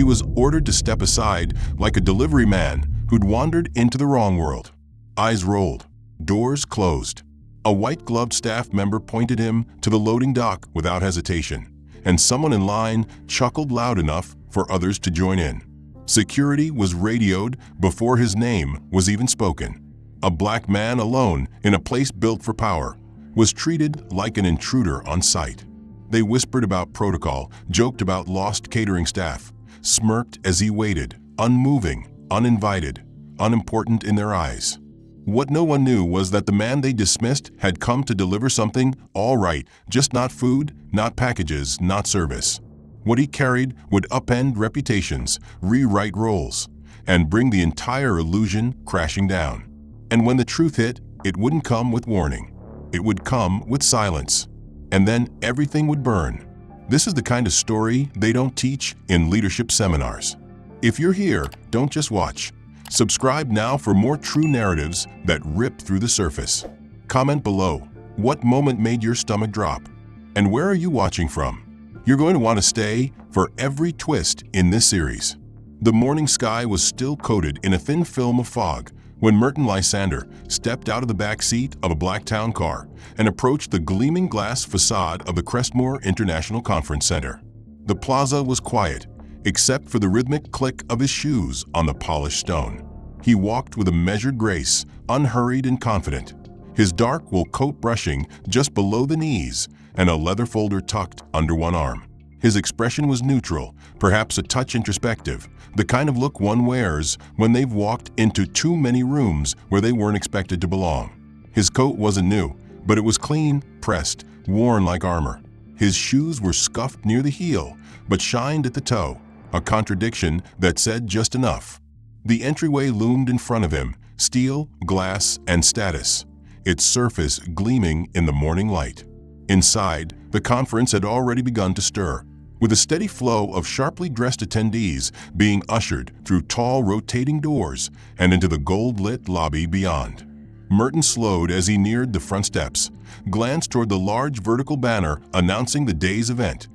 He was ordered to step aside like a delivery man who'd wandered into the wrong world. Eyes rolled, doors closed. A white-gloved staff member pointed him to the loading dock without hesitation, and someone in line chuckled loud enough for others to join in. Security was radioed before his name was even spoken. A black man alone in a place built for power was treated like an intruder on sight. They whispered about protocol, joked about lost catering staff, smirked as he waited, unmoving, uninvited, unimportant in their eyes. What no one knew was that the man they dismissed had come to deliver something all right, just not food, not packages, not service. What he carried would upend reputations, rewrite roles, and bring the entire illusion crashing down. And when the truth hit, it wouldn't come with warning. It would come with silence. And then everything would burn. This is the kind of story they don't teach in leadership seminars. If you're here, don't just watch. Subscribe now for more true narratives that rip through the surface. Comment below, what moment made your stomach drop? And where are you watching from? You're going to want to stay for every twist in this series. The morning sky was still coated in a thin film of fog when Merton Lysander stepped out of the back seat of a black town car and approached the gleaming glass facade of the Crestmore International Conference Center. The plaza was quiet, except for the rhythmic click of his shoes on the polished stone. He walked with a measured grace, unhurried and confident, his dark wool coat brushing just below the knees and a leather folder tucked under one arm. His expression was neutral, perhaps a touch introspective, the kind of look one wears when they've walked into too many rooms where they weren't expected to belong. His coat wasn't new, but it was clean, pressed, worn like armor. His shoes were scuffed near the heel, but shined at the toe, a contradiction that said just enough. The entryway loomed in front of him, steel, glass, and status, its surface gleaming in the morning light. Inside, the conference had already begun to stir, with a steady flow of sharply dressed attendees being ushered through tall rotating doors and into the gold-lit lobby beyond. Merton slowed as he neared the front steps, glanced toward the large vertical banner announcing the day's event,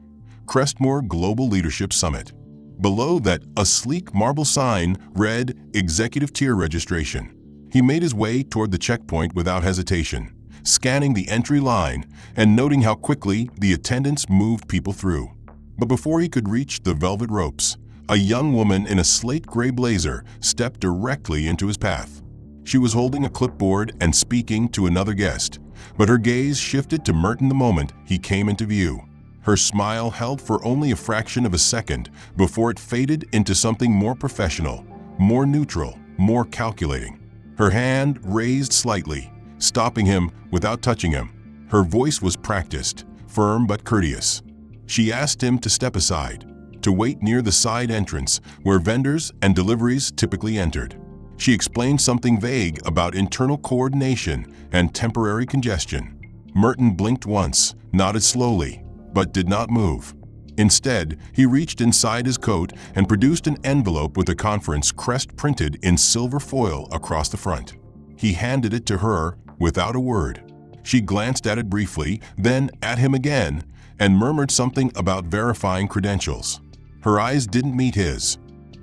Crestmore Global Leadership Summit. Below that, a sleek marble sign read Executive Tier Registration. He made his way toward the checkpoint without hesitation, scanning the entry line and noting how quickly the attendants moved people through. But before he could reach the velvet ropes, a young woman in a slate gray blazer stepped directly into his path. She was holding a clipboard and speaking to another guest, but her gaze shifted to Merton the moment he came into view. Her smile held for only a fraction of a second before it faded into something more professional, more neutral, more calculating. Her hand raised slightly, stopping him without touching him. Her voice was practiced, firm but courteous. She asked him to step aside, to wait near the side entrance where vendors and deliveries typically entered. She explained something vague about internal coordination and temporary congestion. Merton blinked once, nodded slowly, but did not move. Instead, he reached inside his coat and produced an envelope with the conference crest printed in silver foil across the front. He handed it to her without a word. She glanced at it briefly, then at him again, and murmured something about verifying credentials. Her eyes didn't meet his.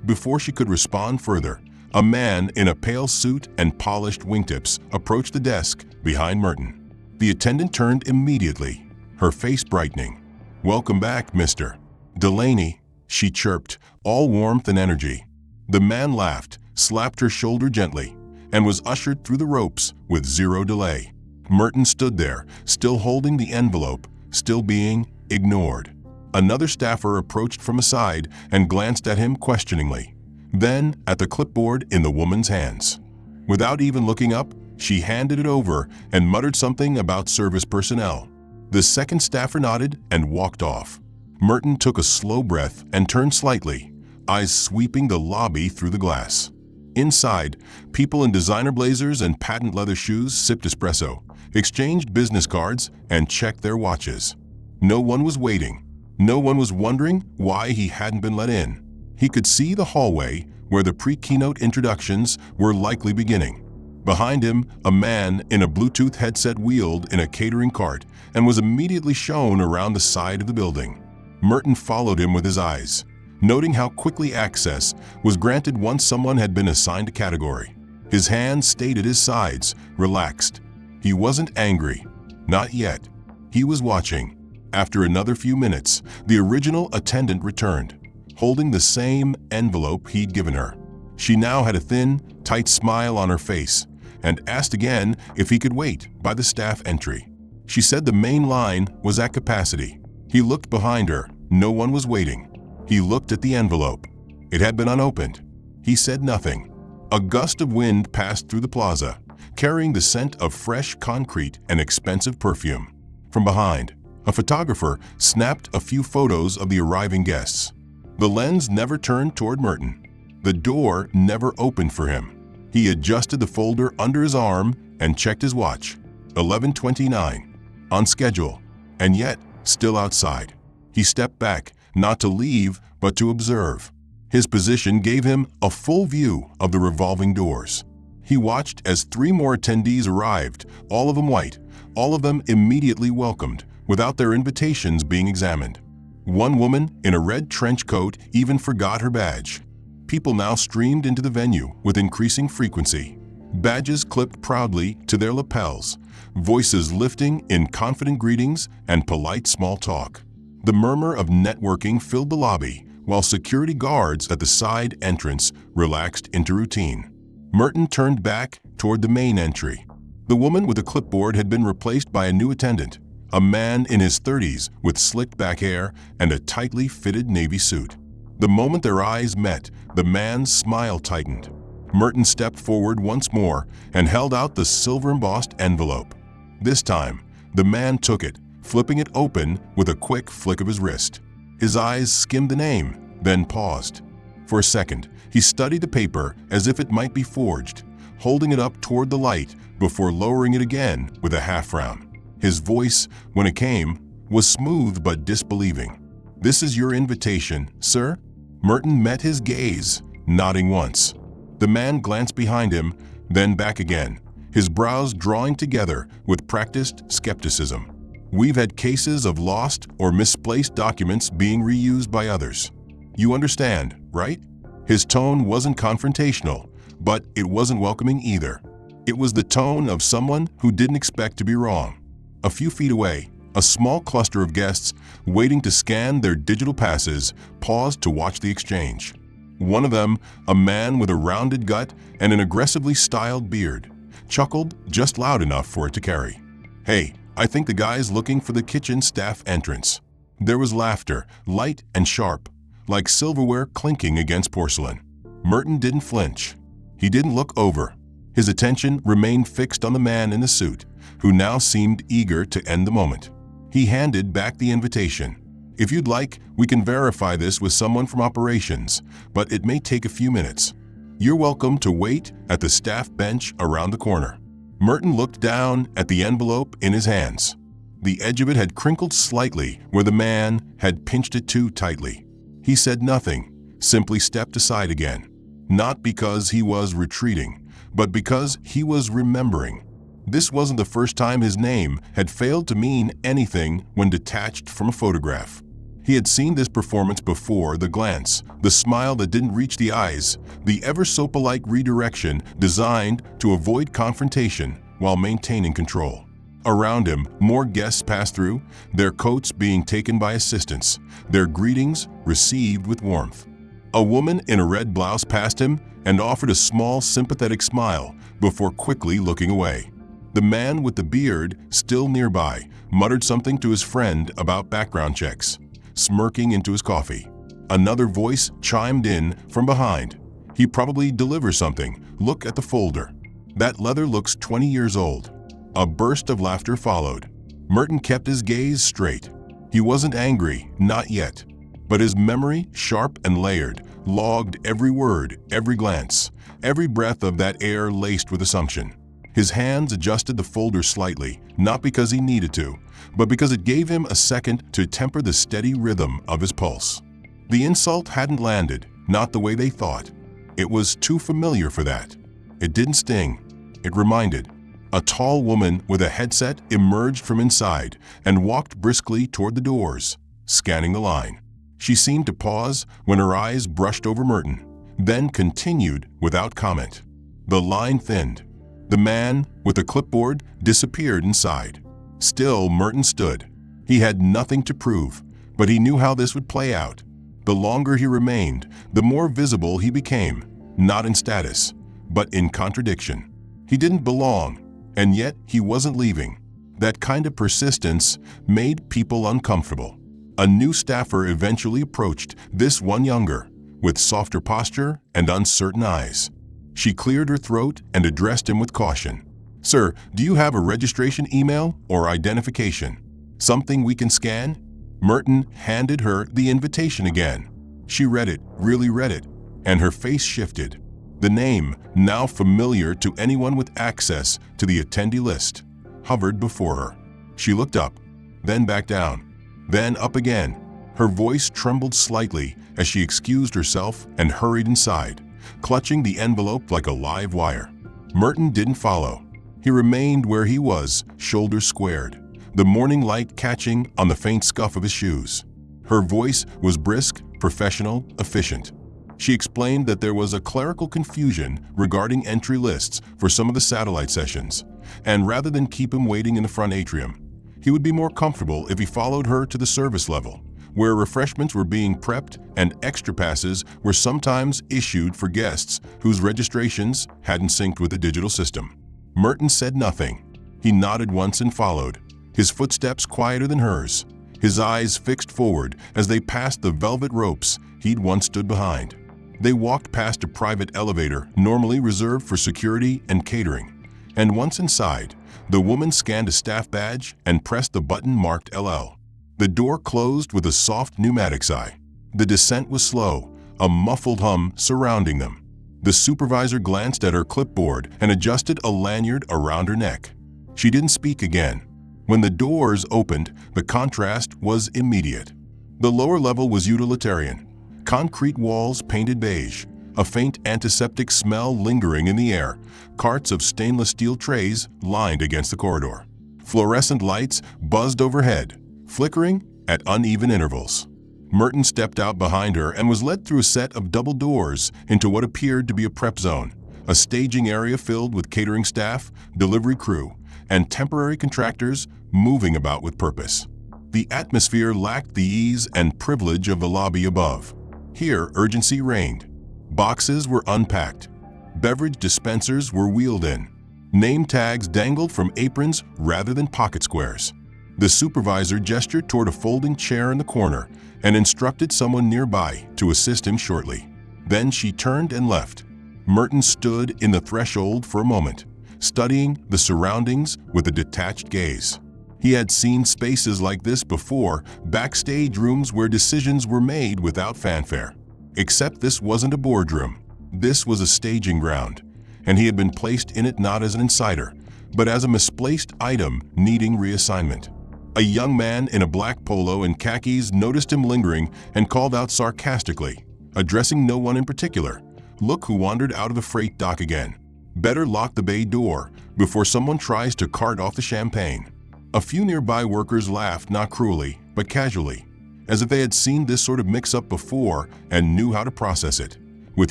Before she could respond further, a man in a pale suit and polished wingtips approached the desk behind Merton. The attendant turned immediately, her face brightening. "Welcome back, Mr. Delaney," she chirped, all warmth and energy. The man laughed, slapped her shoulder gently, and was ushered through the ropes with zero delay. Merton stood there, still holding the envelope, still being ignored. Another staffer approached from aside and glanced at him questioningly, then at the clipboard in the woman's hands. Without even looking up, she handed it over and muttered something about service personnel. The second staffer nodded and walked off. Merton took a slow breath and turned slightly, eyes sweeping the lobby through the glass. Inside, people in designer blazers and patent leather shoes sipped espresso, exchanged business cards, and checked their watches. No one was waiting. No one was wondering why he hadn't been let in. He could see the hallway where the pre-keynote introductions were likely beginning. Behind him, a man in a Bluetooth headset wheeled in a catering cart and was immediately shown around the side of the building. Merton followed him with his eyes, noting how quickly access was granted once someone had been assigned a category. His hands stayed at his sides, relaxed. He wasn't angry. Not yet. He was watching. After another few minutes, the original attendant returned, holding the same envelope he'd given her. She now had a thin, tight smile on her face and asked again if he could wait by the staff entry. She said the main line was at capacity. He looked behind her. No one was waiting. He looked at the envelope. It had been unopened. He said nothing. A gust of wind passed through the plaza, carrying the scent of fresh concrete and expensive perfume. From behind, a photographer snapped a few photos of the arriving guests. The lens never turned toward Merton. The door never opened for him. He adjusted the folder under his arm and checked his watch. 11:29. On schedule, and yet still outside. He stepped back, not to leave, but to observe. His position gave him a full view of the revolving doors. He watched as 3 more attendees arrived, all of them white, all of them immediately welcomed, without their invitations being examined. One woman in a red trench coat even forgot her badge. People now streamed into the venue with increasing frequency. Badges clipped proudly to their lapels, voices lifting in confident greetings and polite small talk. The murmur of networking filled the lobby, while security guards at the side entrance relaxed into routine. Merton turned back toward the main entry. The woman with the clipboard had been replaced by a new attendant, a man in his 30s with slicked back hair and a tightly fitted navy suit. The moment their eyes met, the man's smile tightened. Merton stepped forward once more and held out the silver-embossed envelope. This time, the man took it, flipping it open with a quick flick of his wrist. His eyes skimmed the name, then paused. For a second, he studied the paper as if it might be forged, holding it up toward the light before lowering it again with a half-frown. His voice, when it came, was smooth but disbelieving. "This is your invitation, sir?" Merton met his gaze, nodding once. The man glanced behind him, then back again, his brows drawing together with practiced skepticism. "We've had cases of lost or misplaced documents being reused by others. You understand, right?" His tone wasn't confrontational, but it wasn't welcoming either. It was the tone of someone who didn't expect to be wrong. A few feet away, a small cluster of guests waiting to scan their digital passes paused to watch the exchange. One of them, a man with a rounded gut and an aggressively styled beard, chuckled just loud enough for it to carry. "Hey, I think the guy's looking for the kitchen staff entrance." There was laughter, light and sharp, like silverware clinking against porcelain. Merton didn't flinch. He didn't look over. His attention remained fixed on the man in the suit, who now seemed eager to end the moment. He handed back the invitation. "If you'd like, we can verify this with someone from operations, but it may take a few minutes. You're welcome to wait at the staff bench around the corner." Merton looked down at the envelope in his hands. The edge of it had crinkled slightly where the man had pinched it too tightly. He said nothing, simply stepped aside again. Not because he was retreating, but because he was remembering. This wasn't the first time his name had failed to mean anything when detached from a photograph. He had seen this performance before: the glance, the smile that didn't reach the eyes, the ever-so-polite redirection designed to avoid confrontation while maintaining control. Around him, more guests passed through, their coats being taken by assistants, their greetings received with warmth. A woman in a red blouse passed him and offered a small, sympathetic smile before quickly looking away. The man with the beard, still nearby, muttered something to his friend about background checks, smirking into his coffee. Another voice chimed in from behind. "He probably delivers something. Look at the folder. That leather looks 20 years old." A burst of laughter followed. Merton kept his gaze straight. He wasn't angry, not yet. But his memory, sharp and layered, logged every word, every glance, every breath of that air laced with assumption. His hands adjusted the folder slightly, not because he needed to, but because it gave him a second to temper the steady rhythm of his pulse. The insult hadn't landed, not the way they thought. It was too familiar for that. It didn't sting. It reminded. A tall woman with a headset emerged from inside and walked briskly toward the doors, scanning the line. She seemed to pause when her eyes brushed over Merton, then continued without comment. The line thinned. The man with the clipboard disappeared inside. Still, Merton stood. He had nothing to prove, but he knew how this would play out. The longer he remained, the more visible he became, not in status, but in contradiction. He didn't belong, and yet he wasn't leaving. That kind of persistence made people uncomfortable. A new staffer eventually approached this one younger, with softer posture and uncertain eyes. She cleared her throat and addressed him with caution. "Sir, do you have a registration email or identification? Something we can scan?" Merton handed her the invitation again. She read it, really read it, and her face shifted. The name, now familiar to anyone with access to the attendee list, hovered before her. She looked up, then back down, then up again. Her voice trembled slightly as she excused herself and hurried inside, clutching the envelope like a live wire. Merton didn't follow. He remained where he was, shoulders squared, the morning light catching on the faint scuff of his shoes. Her voice was brisk, professional, efficient. She explained that there was a clerical confusion regarding entry lists for some of the satellite sessions, and rather than keep him waiting in the front atrium, he would be more comfortable if he followed her to the service level, where refreshments were being prepped and extra passes were sometimes issued for guests whose registrations hadn't synced with the digital system. Merton said nothing. He nodded once and followed, his footsteps quieter than hers, his eyes fixed forward as they passed the velvet ropes he'd once stood behind. They walked past a private elevator normally reserved for security and catering, and once inside, the woman scanned a staff badge and pressed the button marked LL. The door closed with a soft pneumatic sigh. The descent was slow, a muffled hum surrounding them. The supervisor glanced at her clipboard and adjusted a lanyard around her neck. She didn't speak again. When the doors opened, the contrast was immediate. The lower level was utilitarian. Concrete walls painted beige, a faint antiseptic smell lingering in the air, carts of stainless steel trays lined against the corridor. Fluorescent lights buzzed overhead, flickering at uneven intervals. Merton stepped out behind her and was led through a set of double doors into what appeared to be a prep zone, a staging area filled with catering staff, delivery crew, and temporary contractors moving about with purpose. The atmosphere lacked the ease and privilege of the lobby above. Here, urgency reigned. Boxes were unpacked. Beverage dispensers were wheeled in. Name tags dangled from aprons rather than pocket squares. The supervisor gestured toward a folding chair in the corner and instructed someone nearby to assist him shortly. Then she turned and left. Merton stood in the threshold for a moment, studying the surroundings with a detached gaze. He had seen spaces like this before, backstage rooms where decisions were made without fanfare. Except this wasn't a boardroom. This was a staging ground, and he had been placed in it not as an insider, but as a misplaced item needing reassignment. A young man in a black polo and khakis noticed him lingering and called out sarcastically, addressing no one in particular, "Look who wandered out of the freight dock again. Better lock the bay door before someone tries to cart off the champagne." A few nearby workers laughed not cruelly, but casually, as if they had seen this sort of mix-up before and knew how to process it. With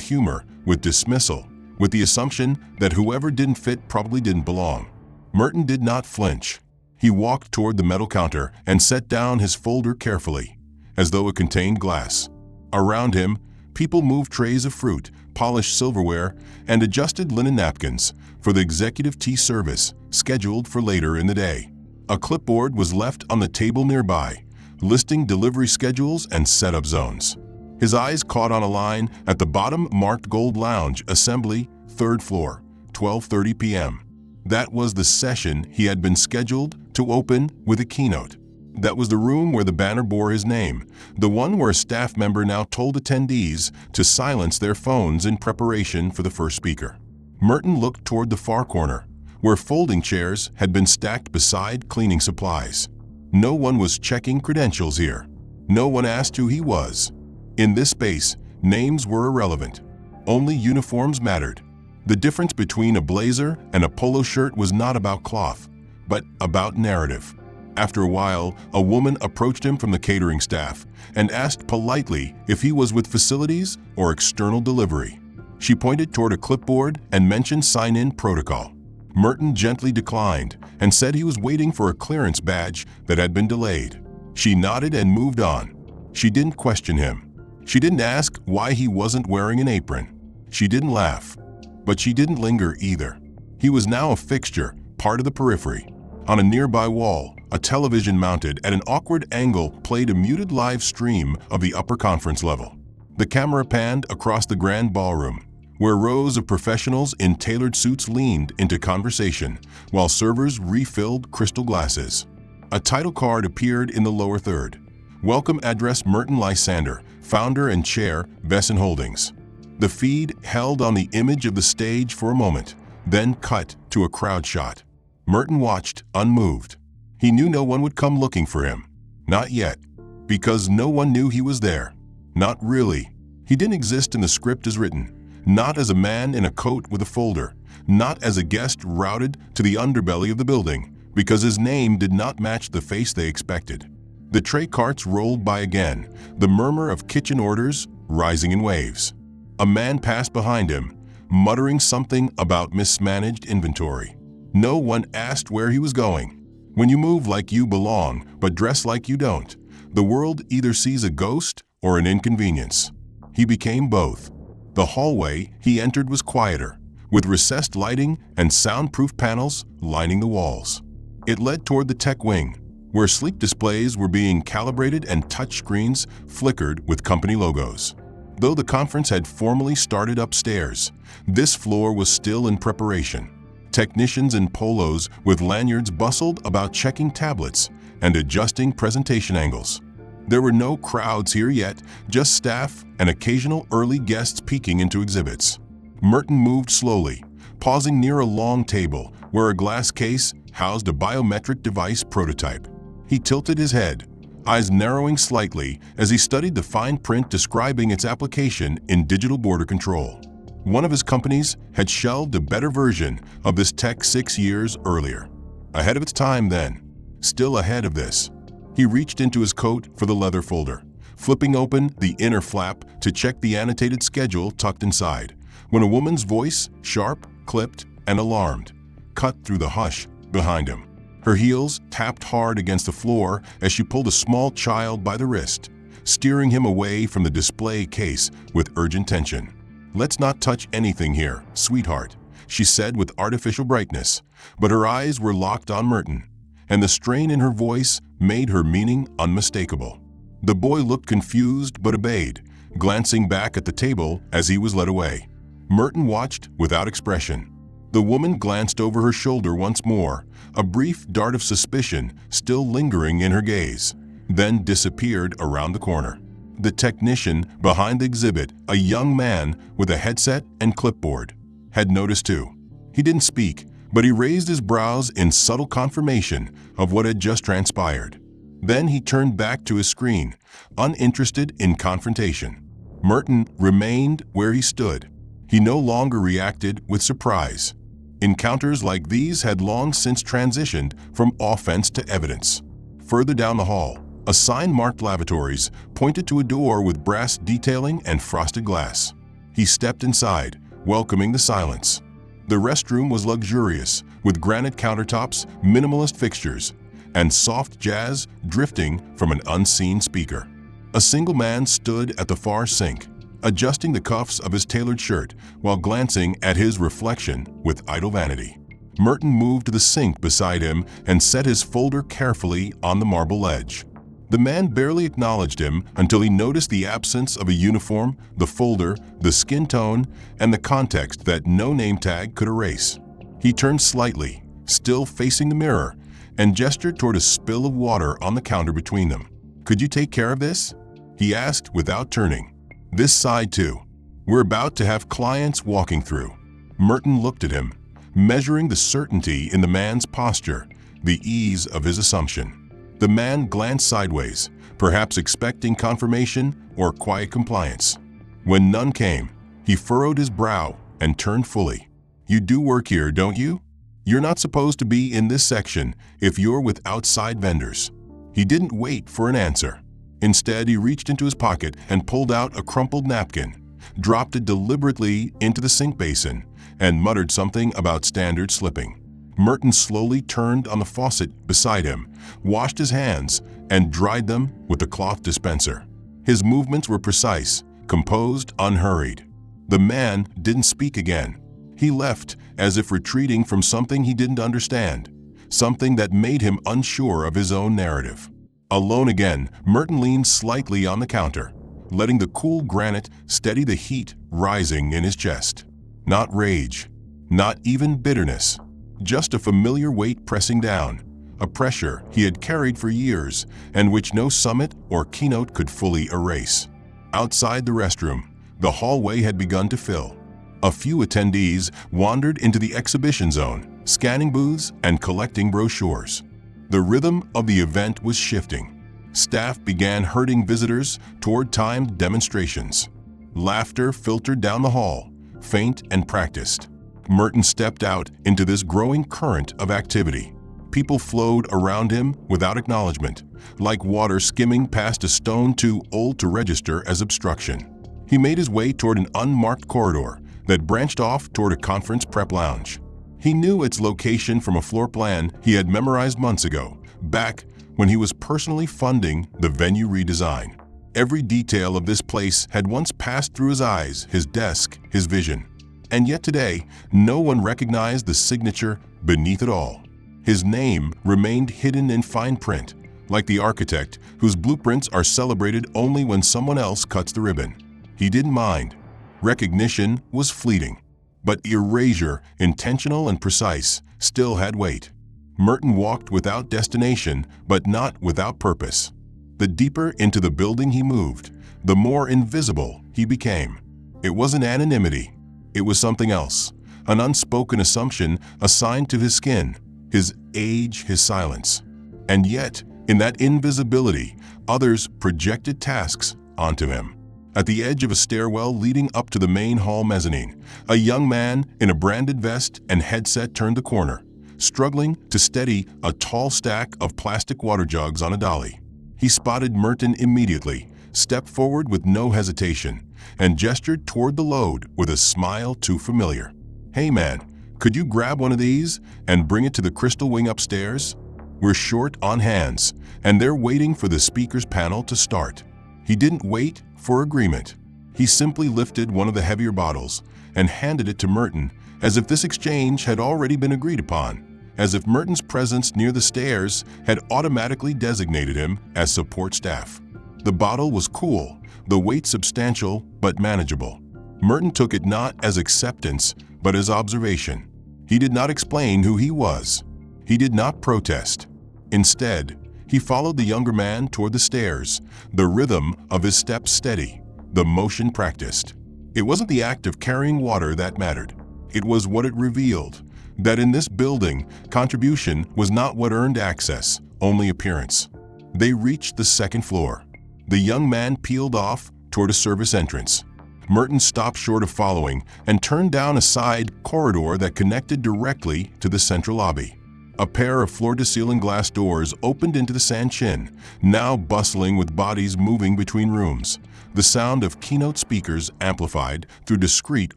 humor, with dismissal, with the assumption that whoever didn't fit probably didn't belong. Merton did not flinch. He walked toward the metal counter and set down his folder carefully, as though it contained glass. Around him, people moved trays of fruit, polished silverware, and adjusted linen napkins for the executive tea service scheduled for later in the day. A clipboard was left on the table nearby, listing delivery schedules and setup zones. His eyes caught on a line at the bottom marked Gold Lounge Assembly, 3rd floor, 12:30 p.m. That was the session he had been scheduled to open with a keynote. That was the room where the banner bore his name, the one where a staff member now told attendees to silence their phones in preparation for the first speaker. Merton looked toward the far corner, where folding chairs had been stacked beside cleaning supplies. No one was checking credentials here. No one asked who he was. In this space, names were irrelevant. Only uniforms mattered. The difference between a blazer and a polo shirt was not about cloth, but about narrative. After a while, a woman approached him from the catering staff and asked politely if he was with facilities or external delivery. She pointed toward a clipboard and mentioned sign-in protocol. Merton gently declined and said he was waiting for a clearance badge that had been delayed. She nodded and moved on. She didn't question him. She didn't ask why he wasn't wearing an apron. She didn't laugh. But she didn't linger either. He was now a fixture, part of the periphery. On a nearby wall, a television mounted at an awkward angle played a muted live stream of the upper conference level. The camera panned across the grand ballroom, where rows of professionals in tailored suits leaned into conversation, while servers refilled crystal glasses. A title card appeared in the lower third. Welcome address Merton Lysander, founder and chair, Vesson Holdings. The feed held on the image of the stage for a moment, then cut to a crowd shot. Merton watched, unmoved. He knew no one would come looking for him. Not yet. Because no one knew he was there. Not really. He didn't exist in the script as written. Not as a man in a coat with a folder. Not as a guest routed to the underbelly of the building, because his name did not match the face they expected. The tray carts rolled by again, the murmur of kitchen orders rising in waves. A man passed behind him, muttering something about mismanaged inventory. No one asked where he was going. When you move like you belong, but dress like you don't, the world either sees a ghost or an inconvenience. He became both. The hallway he entered was quieter, with recessed lighting and soundproof panels lining the walls. It led toward the tech wing, where sleek displays were being calibrated and touchscreens flickered with company logos. Though the conference had formally started upstairs, this floor was still in preparation. Technicians in polos with lanyards bustled about checking tablets and adjusting presentation angles. There were no crowds here yet, just staff and occasional early guests peeking into exhibits. Merton moved slowly, pausing near a long table where a glass case housed a biometric device prototype. He tilted his head, eyes narrowing slightly as he studied the fine print describing its application in digital border control. One of his companies had shelved a better version of this tech 6 years earlier. Ahead of its time then, still ahead of this. He reached into his coat for the leather folder, flipping open the inner flap to check the annotated schedule tucked inside, when a woman's voice, sharp, clipped, and alarmed, cut through the hush behind him. Her heels tapped hard against the floor as she pulled a small child by the wrist, steering him away from the display case with urgent tension. "Let's not touch anything here, sweetheart," she said with artificial brightness, but her eyes were locked on Merton, and the strain in her voice made her meaning unmistakable. The boy looked confused but obeyed, glancing back at the table as he was led away. Merton watched without expression. The woman glanced over her shoulder once more, a brief dart of suspicion still lingering in her gaze, then disappeared around the corner. The technician behind the exhibit, a young man with a headset and clipboard, had noticed too. He didn't speak, but he raised his brows in subtle confirmation of what had just transpired. Then he turned back to his screen, uninterested in confrontation. Merton remained where he stood. He no longer reacted with surprise. Encounters like these had long since transitioned from offense to evidence. Further down the hall, a sign marked lavatories pointed to a door with brass detailing and frosted glass. He stepped inside, welcoming the silence. The restroom was luxurious, with granite countertops, minimalist fixtures, and soft jazz drifting from an unseen speaker. A single man stood at the far sink, adjusting the cuffs of his tailored shirt while glancing at his reflection with idle vanity. Merton moved to the sink beside him and set his folder carefully on the marble ledge. The man barely acknowledged him until he noticed the absence of a uniform, the folder, the skin tone, and the context that no name tag could erase. He turned slightly, still facing the mirror, and gestured toward a spill of water on the counter between them. "Could you take care of this?" he asked without turning. "This side too. We're about to have clients walking through." Merton looked at him, measuring the certainty in the man's posture, the ease of his assumption. The man glanced sideways, perhaps expecting confirmation or quiet compliance. When none came, he furrowed his brow and turned fully. "You do work here, don't you?" "You're not supposed to be in this section if you're with outside vendors." He didn't wait for an answer. Instead, he reached into his pocket and pulled out a crumpled napkin, dropped it deliberately into the sink basin, and muttered something about standard slipping. Merton slowly turned on the faucet beside him, washed his hands, and dried them with the cloth dispenser. His movements were precise, composed, unhurried. The man didn't speak again. He left as if retreating from something he didn't understand, something that made him unsure of his own narrative. Alone again, Merton leaned slightly on the counter, letting the cool granite steady the heat rising in his chest. Not rage, not even bitterness, just a familiar weight pressing down, a pressure he had carried for years and which no summit or keynote could fully erase. Outside the restroom, the hallway had begun to fill. A few attendees wandered into the exhibition zone, scanning booths and collecting brochures. The rhythm of the event was shifting. Staff began herding visitors toward timed demonstrations. Laughter filtered down the hall, faint and practiced. Merton stepped out into this growing current of activity. People flowed around him without acknowledgement, like water skimming past a stone too old to register as obstruction. He made his way toward an unmarked corridor that branched off toward a conference prep lounge. He knew its location from a floor plan he had memorized months ago, back when he was personally funding the venue redesign. Every detail of this place had once passed through his eyes, his desk, his vision. And yet today, no one recognized the signature beneath it all. His name remained hidden in fine print, like the architect whose blueprints are celebrated only when someone else cuts the ribbon. He didn't mind. Recognition was fleeting, but erasure, intentional and precise, still had weight. Merton walked without destination, but not without purpose. The deeper into the building he moved, the more invisible he became. It wasn't anonymity. It was something else, an unspoken assumption assigned to his skin, his age, his silence. And yet, in that invisibility, others projected tasks onto him. At the edge of a stairwell leading up to the main hall mezzanine, a young man in a branded vest and headset turned the corner, struggling to steady a tall stack of plastic water jugs on a dolly. He spotted Merton immediately, stepped forward with no hesitation, and gestured toward the load with a smile too familiar. "Hey man, could you grab one of these and bring it to the Crystal Wing upstairs? We're short on hands, and they're waiting for the speakers panel to start." He didn't wait for agreement. He simply lifted one of the heavier bottles and handed it to Merton as if this exchange had already been agreed upon, as if Merton's presence near the stairs had automatically designated him as support staff. The bottle was cool, the weight substantial but manageable. Merton took it not as acceptance but as observation. He did not explain who he was. He did not protest. Instead, he followed the younger man toward the stairs, the rhythm of his steps steady, the motion practiced. It wasn't the act of carrying water that mattered. It was what it revealed, that in this building, contribution was not what earned access, only appearance. They reached the second floor. The young man peeled off toward a service entrance. Merton stopped short of following and turned down a side corridor that connected directly to the central lobby. A pair of floor-to-ceiling glass doors opened into the Sanchin, now bustling with bodies moving between rooms, the sound of keynote speakers amplified through discrete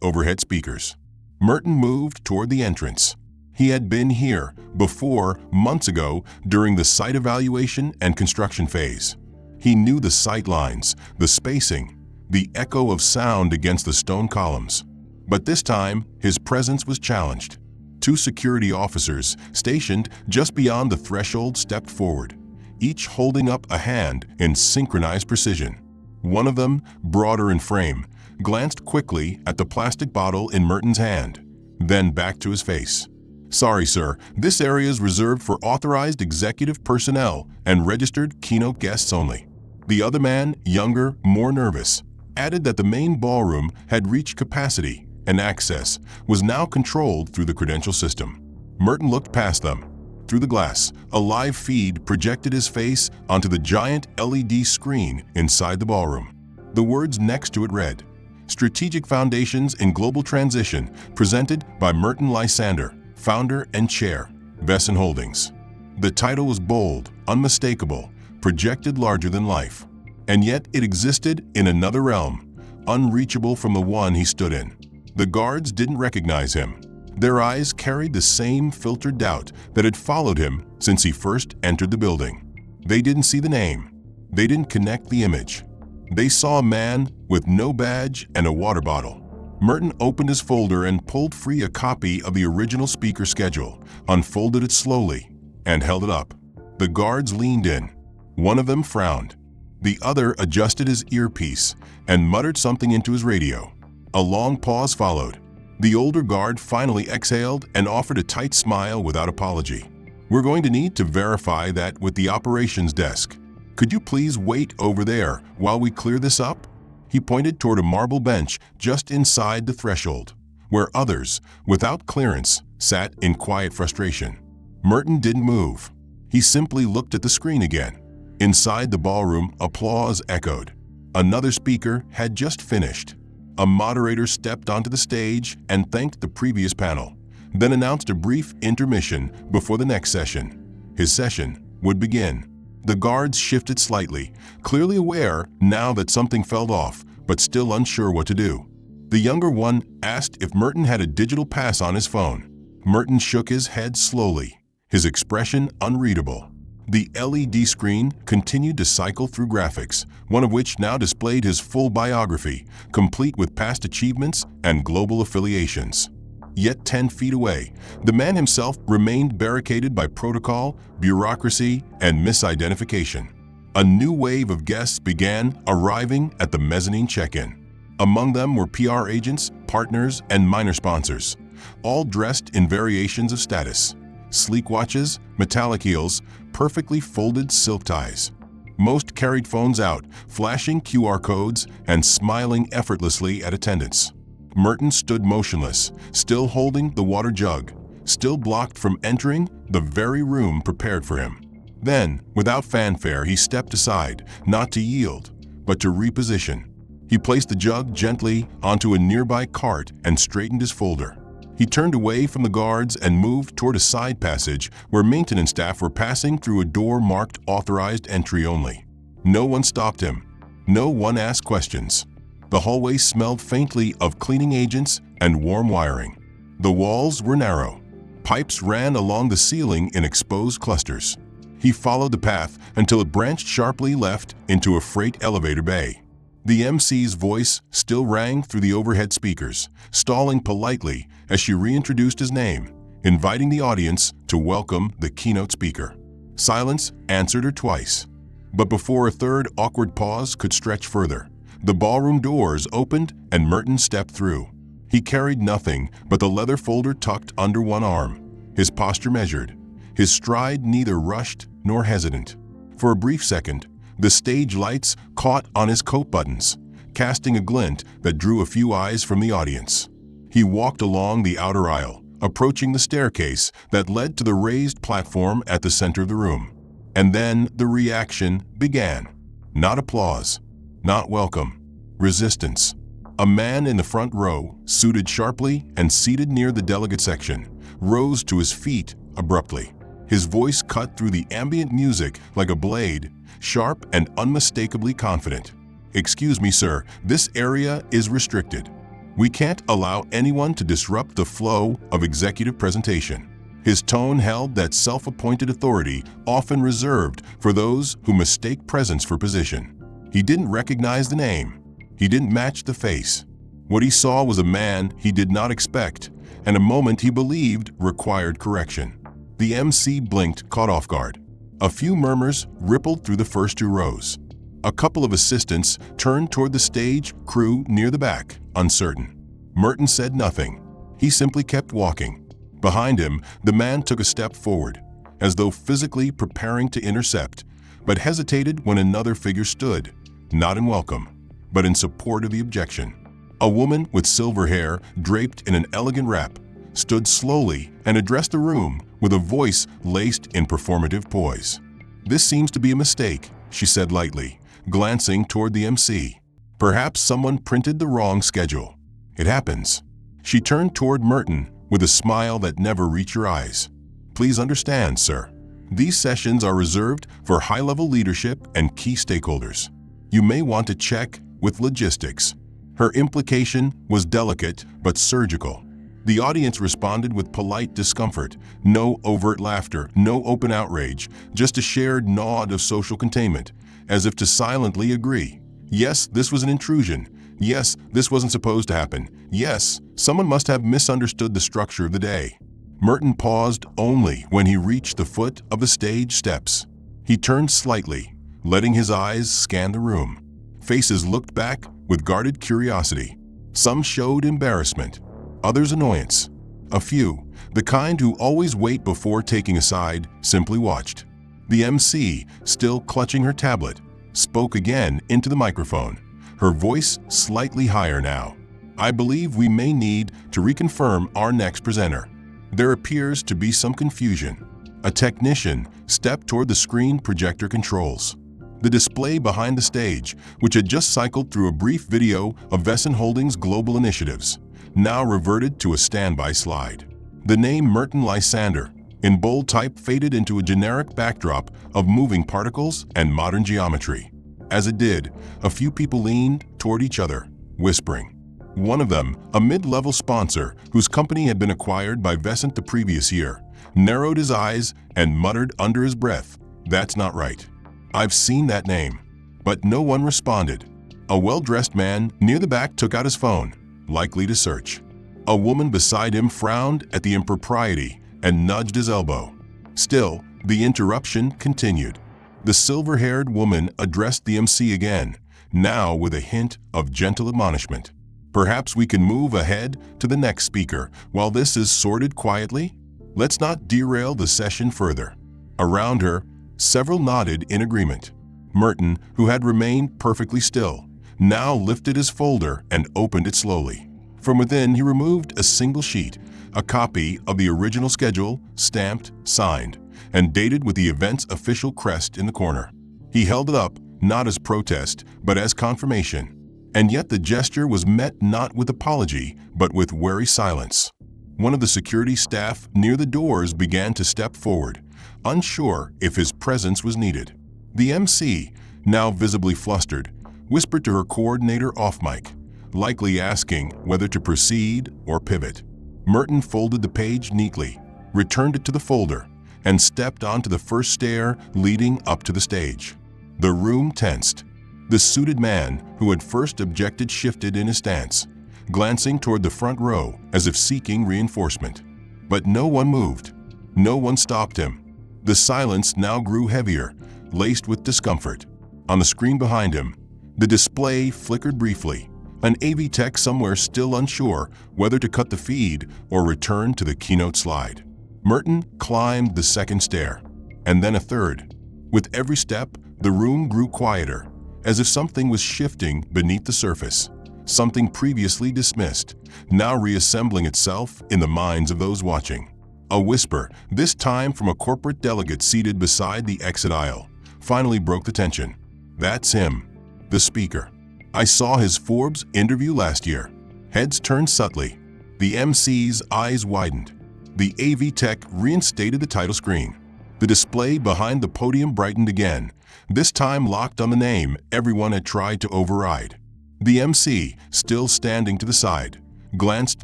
overhead speakers. Merton moved toward the entrance. He had been here before, months ago, during the site evaluation and construction phase. He knew the sight lines, the spacing, the echo of sound against the stone columns. But this time, his presence was challenged. Two security officers stationed just beyond the threshold stepped forward, each holding up a hand in synchronized precision. One of them, broader in frame, glanced quickly at the plastic bottle in Merton's hand, then back to his face. "Sorry, sir, this area is reserved for authorized executive personnel and registered keynote guests only." The other man, younger, more nervous, added that the main ballroom had reached capacity and access was now controlled through the credential system. Merton looked past them. Through the glass, a live feed projected his face onto the giant LED screen inside the ballroom. The words next to it read, "Strategic Foundations in Global Transition, presented by Merton Lysander, founder and chair, Vesson Holdings. The title was bold, unmistakable, projected larger than life. And yet it existed in another realm, unreachable from the one he stood in. The guards didn't recognize him. Their eyes carried the same filtered doubt that had followed him since he first entered the building. They didn't see the name. They didn't connect the image. They saw a man with no badge and a water bottle. Merton opened his folder and pulled free a copy of the original speaker schedule, unfolded it slowly, and held it up. The guards leaned in. One of them frowned. The other adjusted his earpiece and muttered something into his radio. A long pause followed. The older guard finally exhaled and offered a tight smile without apology. "We're going to need to verify that with the operations desk. Could you please wait over there while we clear this up?" He pointed toward a marble bench just inside the threshold, where others, without clearance, sat in quiet frustration. Merton didn't move. He simply looked at the screen again. Inside the ballroom, applause echoed. Another speaker had just finished. A moderator stepped onto the stage and thanked the previous panel, then announced a brief intermission before the next session. His session would begin. The guards shifted slightly, clearly aware now that something fell off, but still unsure what to do. The younger one asked if Merton had a digital pass on his phone. Merton shook his head slowly, his expression unreadable. The LED screen continued to cycle through graphics, one of which now displayed his full biography, complete with past achievements and global affiliations. Yet 10 feet away, the man himself remained barricaded by protocol, bureaucracy, and misidentification. A new wave of guests began arriving at the mezzanine check-in. Among them were PR agents, partners, and minor sponsors, all dressed in variations of status. Sleek watches, metallic heels, perfectly folded silk ties. Most carried phones out, flashing QR codes and smiling effortlessly at attendants. Merton stood motionless, still holding the water jug, still blocked from entering the very room prepared for him. Then, without fanfare, he stepped aside, not to yield, but to reposition. He placed the jug gently onto a nearby cart and straightened his folder. He turned away from the guards and moved toward a side passage where maintenance staff were passing through a door marked authorized entry only. No one stopped him. No one asked questions. The hallway smelled faintly of cleaning agents and warm wiring. The walls were narrow. Pipes ran along the ceiling in exposed clusters. He followed the path until it branched sharply left into a freight elevator bay. The MC's voice still rang through the overhead speakers, stalling politely as she reintroduced his name, inviting the audience to welcome the keynote speaker. Silence answered her twice. But before a third awkward pause could stretch further, the ballroom doors opened and Merton stepped through. He carried nothing but the leather folder tucked under one arm, his posture measured, his stride neither rushed nor hesitant. For a brief second, the stage lights caught on his coat buttons, casting a glint that drew a few eyes from the audience. He walked along the outer aisle, approaching the staircase that led to the raised platform at the center of the room. And then the reaction began. Not applause, not welcome, resistance. A man in the front row, suited sharply and seated near the delegate section, rose to his feet abruptly. His voice cut through the ambient music like a blade, sharp and unmistakably confident. "Excuse me, sir, this area is restricted. We can't allow anyone to disrupt the flow of executive presentation." His tone held that self-appointed authority often reserved for those who mistake presence for position. He didn't recognize the name. He didn't match the face. What he saw was a man he did not expect, and a moment he believed required correction. The MC blinked, caught off guard. A few murmurs rippled through the first two rows. A couple of assistants turned toward the stage crew near the back, uncertain. Merton said nothing. He simply kept walking. Behind him, the man took a step forward, as though physically preparing to intercept, but hesitated when another figure stood, not in welcome, but in support of the objection. A woman with silver hair draped in an elegant wrap stood slowly and addressed the room with a voice laced in performative poise. "This seems to be a mistake," she said lightly, glancing toward the MC. "Perhaps someone printed the wrong schedule. It happens." She turned toward Merton, with a smile that never reached your eyes. Please understand, sir. These sessions are reserved for high-level leadership and key stakeholders. You may want to check with logistics. Her implication was delicate but surgical. The audience responded with polite discomfort, no overt laughter, no open outrage, just a shared nod of social containment, as if to silently agree. Yes, this was an intrusion. Yes, this wasn't supposed to happen. Yes, someone must have misunderstood the structure of the day. Merton paused only when he reached the foot of the stage steps. He turned slightly, letting his eyes scan the room. Faces looked back with guarded curiosity. Some showed embarrassment, others annoyance. A few, the kind who always wait before taking a side, simply watched. The MC, still clutching her tablet, spoke again into the microphone, her voice slightly higher now. I believe we may need to reconfirm our next presenter. There appears to be some confusion. A technician stepped toward the screen projector controls. The display behind the stage, which had just cycled through a brief video of Wacth Holdings' global initiatives, now reverted to a standby slide. The name Merton Lysander, in bold type, faded into a generic backdrop of moving particles and modern geometry. As it did, a few people leaned toward each other, whispering. One of them, a mid-level sponsor whose company had been acquired by Wacth the previous year, narrowed his eyes and muttered under his breath, "That's not right. I've seen that name." But no one responded. A well-dressed man near the back took out his phone, likely to search. A woman beside him frowned at the impropriety and nudged his elbow. Still, the interruption continued. The silver-haired woman addressed the MC again, now with a hint of gentle admonishment. Perhaps we can move ahead to the next speaker while this is sorted quietly? Let's not derail the session further. Around her, several nodded in agreement. Merton, who had remained perfectly still, now lifted his folder and opened it slowly. From within, he removed a single sheet, a copy of the original schedule, stamped, signed, and dated with the event's official crest in the corner. He held it up, not as protest, but as confirmation. And yet the gesture was met not with apology, but with wary silence. One of the security staff near the doors began to step forward, unsure if his presence was needed. The MC, now visibly flustered, whispered to her coordinator off-mic, likely asking whether to proceed or pivot. Merton folded the page neatly, returned it to the folder, and stepped onto the first stair leading up to the stage. The room tensed. The suited man who had first objected shifted in his stance, glancing toward the front row as if seeking reinforcement. But no one moved. No one stopped him. The silence now grew heavier, laced with discomfort. On the screen behind him, the display flickered briefly, an AV tech somewhere still unsure whether to cut the feed or return to the keynote slide. Merton climbed the second stair, and then a third. With every step, the room grew quieter, as if something was shifting beneath the surface, something previously dismissed, now reassembling itself in the minds of those watching. A whisper, this time from a corporate delegate seated beside the exit aisle, finally broke the tension. "That's him, the speaker. I saw his Forbes interview last year." Heads turned subtly. The MC's eyes widened. The AV tech reinstated the title screen. The display behind the podium brightened again, this time locked on the name everyone had tried to override. The MC, still standing to the side, glanced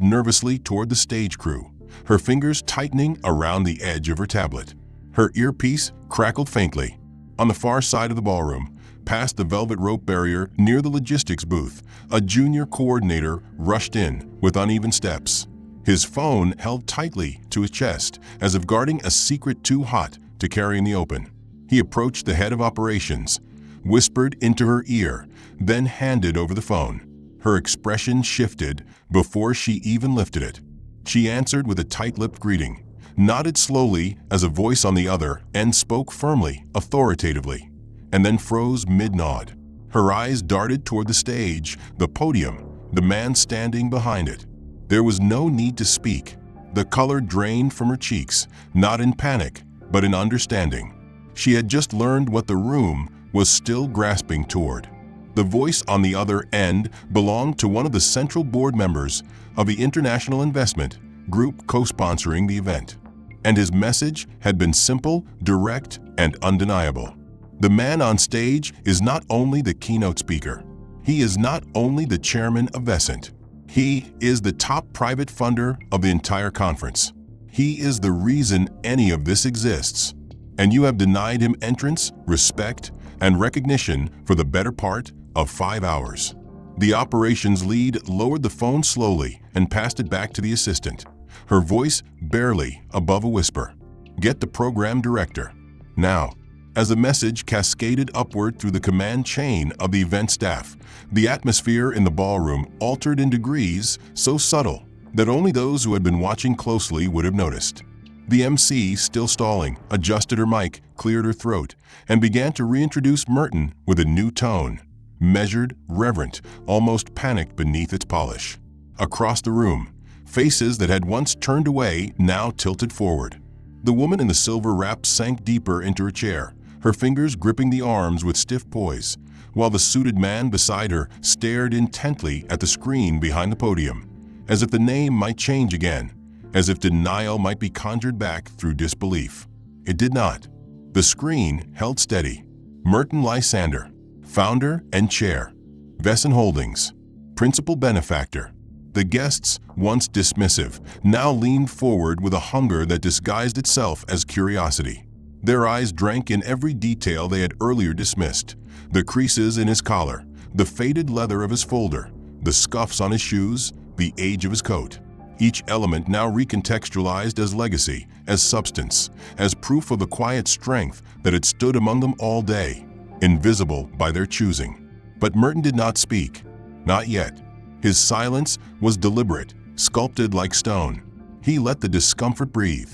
nervously toward the stage crew, her fingers tightening around the edge of her tablet. Her earpiece crackled faintly. On the far side of the ballroom, past the velvet rope barrier near the logistics booth, a junior coordinator rushed in with uneven steps. His phone held tightly to his chest, as if guarding a secret too hot to carry in the open. He approached the head of operations, whispered into her ear, then handed over the phone. Her expression shifted before she even lifted it. She answered with a tight-lipped greeting, nodded slowly as a voice on the other end spoke firmly, authoritatively, and then froze mid-nod. Her eyes darted toward the stage, the podium, the man standing behind it. There was no need to speak. The color drained from her cheeks, not in panic, but in understanding. She had just learned what the room was still grasping toward. The voice on the other end belonged to one of the central board members of the International Investment group co-sponsoring the event. And his message had been simple, direct, and undeniable. The man on stage is not only the keynote speaker. He is not only the chairman of Wacth. He is the top private funder of the entire conference. He is the reason any of this exists. And you have denied him entrance, respect, and recognition for the better part of 5 hours. The operations lead lowered the phone slowly and passed it back to the assistant, her voice barely above a whisper. Get the program director. Now, as the message cascaded upward through the command chain of the event staff, the atmosphere in the ballroom altered in degrees so subtle that only those who had been watching closely would have noticed. The MC, still stalling, adjusted her mic, cleared her throat, and began to reintroduce Merton with a new tone, measured, reverent, almost panicked beneath its polish. Across the room, faces that had once turned away now tilted forward. The woman in the silver wrap sank deeper into her chair, her fingers gripping the arms with stiff poise, while the suited man beside her stared intently at the screen behind the podium, as if the name might change again, as if denial might be conjured back through disbelief. It did not. The screen held steady. Merton Lysander, founder and chair, Wacth Holdings, principal benefactor. The guests, once dismissive, now leaned forward with a hunger that disguised itself as curiosity. Their eyes drank in every detail they had earlier dismissed: the creases in his collar, the faded leather of his folder, the scuffs on his shoes, the age of his coat. Each element now recontextualized as legacy, as substance, as proof of the quiet strength that had stood among them all day, invisible by their choosing. But Merton did not speak. Not yet. His silence was deliberate, sculpted like stone. He let the discomfort breathe.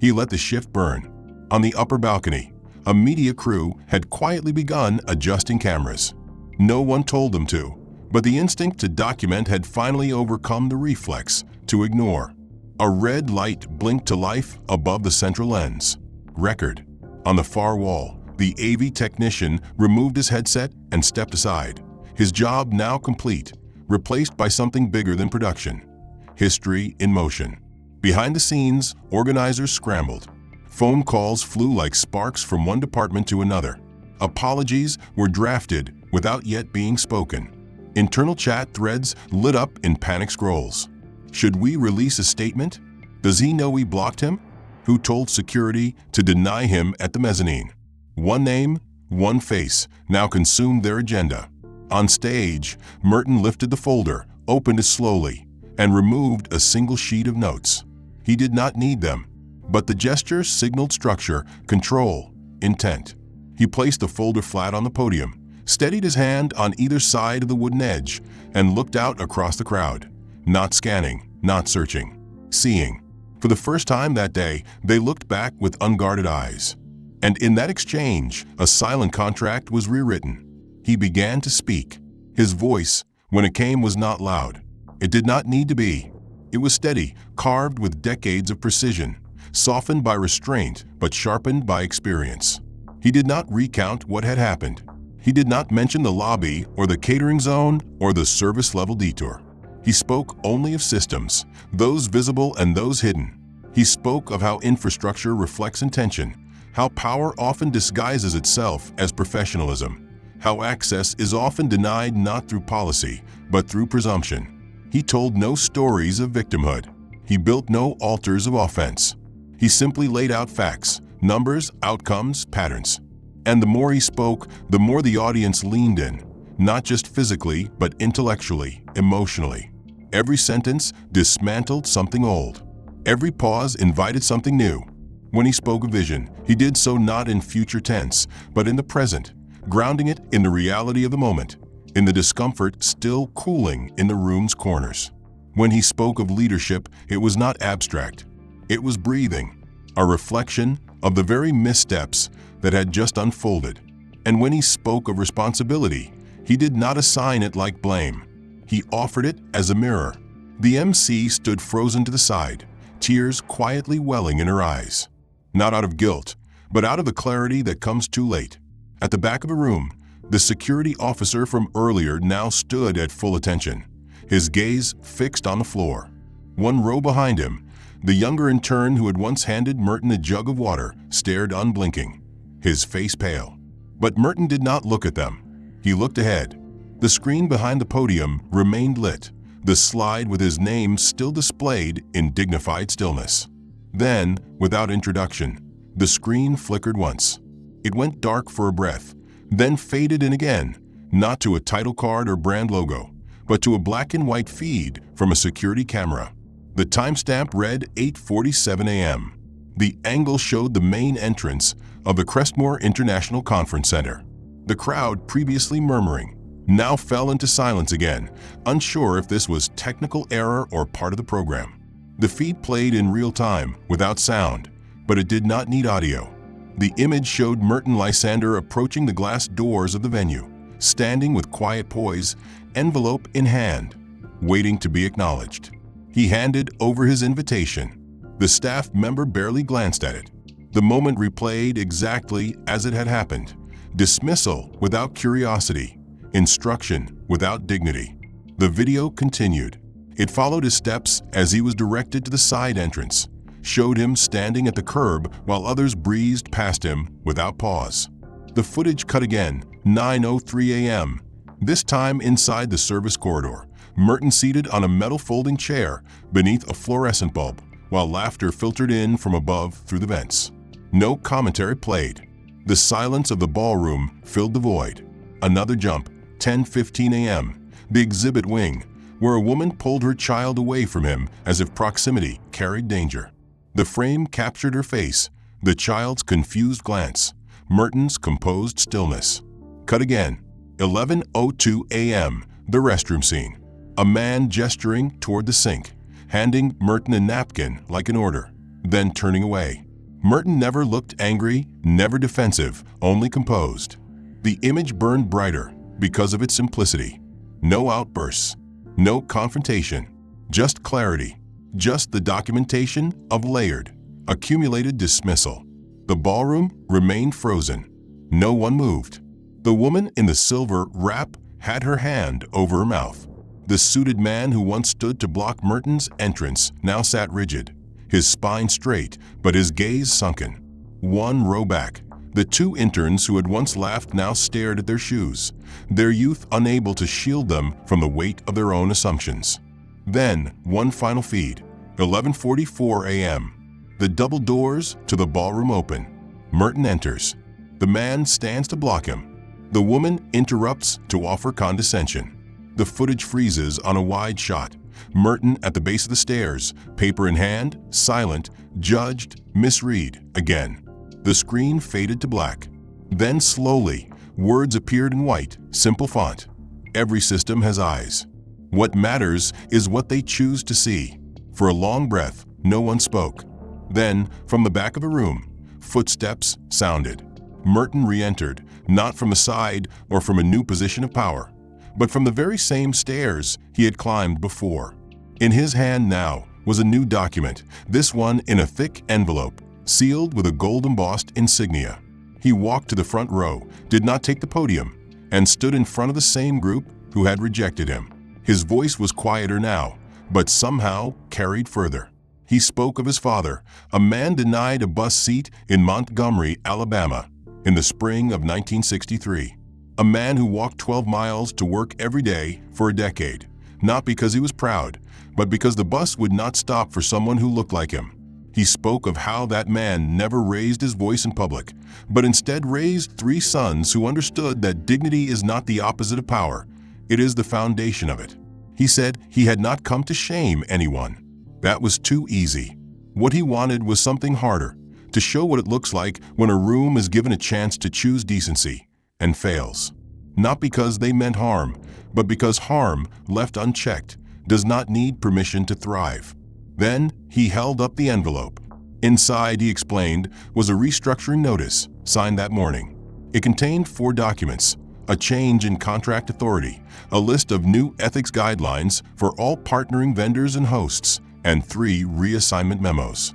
He let the shift burn. On the upper balcony, a media crew had quietly begun adjusting cameras. No one told them to, but the instinct to document had finally overcome the reflex to ignore. A red light blinked to life above the central lens. Record. On the far wall, the AV technician removed his headset and stepped aside. His job now complete, replaced by something bigger than production. History in motion. Behind the scenes, organizers scrambled. Phone calls flew like sparks from one department to another. Apologies were drafted without yet being spoken. Internal chat threads lit up in panic scrolls. Should we release a statement? Does he know we blocked him? Who told security to deny him at the mezzanine? One name, one face now consumed their agenda. On stage, Merton lifted the folder, opened it slowly, and removed a single sheet of notes. He did not need them, but the gesture signaled structure, control, intent. He placed the folder flat on the podium, steadied his hand on either side of the wooden edge, and looked out across the crowd. Not scanning, not searching, seeing. For the first time that day, they looked back with unguarded eyes. And in that exchange, a silent contract was rewritten. He began to speak. His voice, when it came, was not loud. It did not need to be. It was steady, carved with decades of precision, softened by restraint but sharpened by experience. He did not recount what had happened. He did not mention the lobby or the catering zone or the service-level detour. He spoke only of systems, those visible and those hidden. He spoke of how infrastructure reflects intention, how power often disguises itself as professionalism, how access is often denied not through policy, but through presumption. He told no stories of victimhood. He built no altars of offense. He simply laid out facts, numbers, outcomes, patterns. And the more he spoke, the more the audience leaned in, not just physically, but intellectually, emotionally. Every sentence dismantled something old. Every pause invited something new. When he spoke of vision, he did so not in future tense, but in the present, grounding it in the reality of the moment, in the discomfort still cooling in the room's corners. When he spoke of leadership, it was not abstract. It was breathing, a reflection of the very missteps that had just unfolded. And when he spoke of responsibility, he did not assign it like blame. He offered it as a mirror. The MC stood frozen to the side, tears quietly welling in her eyes. Not out of guilt, but out of the clarity that comes too late. At the back of the room, the security officer from earlier now stood at full attention, his gaze fixed on the floor. One row behind him, The younger intern who had once handed Merton a jug of water stared unblinking, his face pale. But Merton did not look at them. He looked ahead. The screen behind the podium remained lit, the slide with his name still displayed in dignified stillness. Then, without introduction, the screen flickered once. It went dark for a breath, then faded in again, not to a title card or brand logo, but to a black and white feed from a security camera. The timestamp read 8:47 a.m. The angle showed the main entrance of the Crestmore International Conference Center. The crowd, previously murmuring, now fell into silence again, unsure if this was technical error or part of the program. The feed played in real time, without sound, but it did not need audio. The image showed Merton Lysander approaching the glass doors of the venue, standing with quiet poise, envelope in hand, waiting to be acknowledged. He handed over his invitation. The staff member barely glanced at it. The moment replayed exactly as it had happened. Dismissal without curiosity. Instruction without dignity. The video continued. It followed his steps as he was directed to the side entrance, showed him standing at the curb while others breezed past him without pause. The footage cut again, 9:03 a.m., this time inside the service corridor, Merton seated on a metal folding chair beneath a fluorescent bulb, while laughter filtered in from above through the vents. No commentary played. The silence of the ballroom filled the void. Another jump, 10:15 a.m., the exhibit wing, where a woman pulled her child away from him as if proximity carried danger. The frame captured her face, the child's confused glance, Merton's composed stillness. Cut again, 11:02 a.m., the restroom scene. A man gesturing toward the sink, handing Merton a napkin like an order, then turning away. Merton never looked angry, never defensive, only composed. The image burned brighter because of its simplicity. No outbursts, no confrontation, just clarity, just the documentation of layered, accumulated dismissal. The ballroom remained frozen. No one moved. The woman in the silver wrap had her hand over her mouth. The suited man who once stood to block Merton's entrance now sat rigid, his spine straight but his gaze sunken. One row back, the two interns who had once laughed now stared at their shoes, their youth unable to shield them from the weight of their own assumptions. Then, one final feed, 11:44 a.m. The double doors to the ballroom open. Merton enters. The man stands to block him. The woman interrupts to offer condescension. The footage freezes on a wide shot. Merton at the base of the stairs, paper in hand, silent, judged, misread, again. The screen faded to black. Then slowly, words appeared in white, simple font. Every system has eyes. What matters is what they choose to see. For a long breath, no one spoke. Then, from the back of a room, footsteps sounded. Merton re-entered, not from the side or from a new position of power, but from the very same stairs he had climbed before. In his hand now was a new document, this one in a thick envelope, sealed with a gold-embossed insignia. He walked to the front row, did not take the podium, and stood in front of the same group who had rejected him. His voice was quieter now, but somehow carried further. He spoke of his father, a man denied a bus seat in Montgomery, Alabama, in the spring of 1963. A man who walked 12 miles to work every day for a decade, not because he was proud, but because the bus would not stop for someone who looked like him. He spoke of how that man never raised his voice in public, but instead raised 3 sons who understood that dignity is not the opposite of power, it is the foundation of it. He said he had not come to shame anyone. That was too easy. What he wanted was something harder, to show what it looks like when a room is given a chance to choose decency and fails. Not because they meant harm, but because harm, left unchecked, does not need permission to thrive. Then he held up the envelope. Inside, he explained, was a restructuring notice, signed that morning. It contained 4 documents, a change in contract authority, a list of new ethics guidelines for all partnering vendors and hosts, and 3 reassignment memos.